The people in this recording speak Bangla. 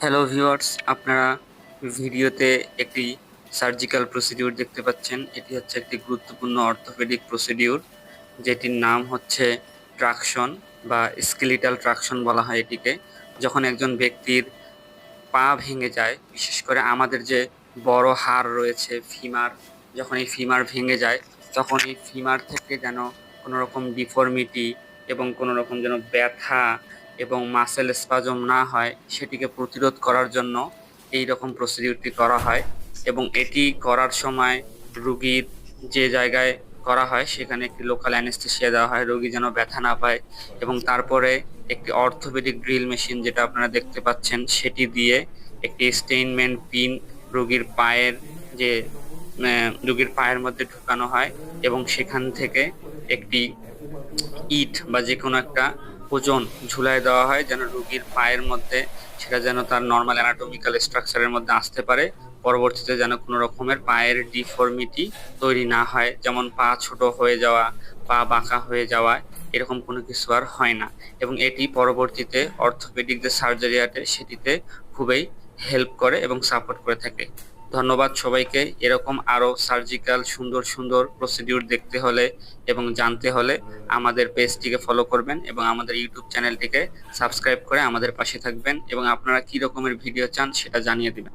হ্যালো ভিউয়ার্স, আপনারা ভিডিওতে একটি সার্জিক্যাল প্রসিডিউর দেখতে পাচ্ছেন। এটি হচ্ছে একটি গুরুত্বপূর্ণ অর্থোপেডিক প্রসিডিউর, যেটির নাম হচ্ছে ট্রাকশন বা স্কেলিটাল ট্রাকশন বলা হয় এটিকে। যখন একজন ব্যক্তির পা ভেঙে যায়, বিশেষ করে আমাদের যে বড় হাড় রয়েছে ফিমার, যখন এই ফিমার ভেঙে যায় তখন এই ফিমার থেকে যেন কোনো রকম ডিফর্মিটি এবং কোনো রকম যেন ব্যথা এবং মাসেল স্পাজম না হয়, সেটিকে প্রতিরোধ করার জন্য এই রকম প্রসিডিউরটি করা হয়। এবং এটি করার সময় রুগীর যে জায়গায় করা হয় সেখানে একটি লোকাল অ্যানেস্থেসিয়া দেওয়া হয়, রোগী যেন ব্যথা না পায়। এবং তারপরে একটি অর্থোপেডিক ড্রিল মেশিন, যেটা আপনারা দেখতে পাচ্ছেন, সেটি দিয়ে একটি স্টেইনমেন্ট পিন রোগীর পায়ের যে রোগীর পায়ের মধ্যে ঢুকানো হয় এবং সেখান থেকে একটি ইট বা যে কোনো একটা ওজন ঝুলায় দেওয়া হয়, যেন রোগীর পায়ের মধ্যে সেটা যেন তার নর্মাল অ্যানাটমিক্যাল স্ট্রাকচারের মধ্যে আসতে পারে। পরবর্তীতে যেন কোনো রকমের পায়ের ডিফর্মিটি তৈরি না হয়, যেমন পা ছোট হয়ে যাওয়া, পা বাঁকা হয়ে যাওয়া, এরকম কোনো কিছু আর হয় না। এবং এটি পরবর্তীতে অর্থোপেডিক যে সার্জারি আছে সেটিতে খুবই হেল্প করে এবং সাপোর্ট করে থাকে। ধন্যবাদ সবাইকে। এরকম আরো সার্জিক্যাল সুন্দর সুন্দর প্রসিডিউর দেখতে হলে এবং জানতে হলে আমাদের পেজটিকে ফলো করবেন এবং আমাদের ইউটিউব চ্যানেলটিকে সাবস্ক্রাইব করে আমাদের পাশে থাকবেন, এবং আপনারা কি রকমের ভিডিও চান সেটা জানিয়ে দিবেন।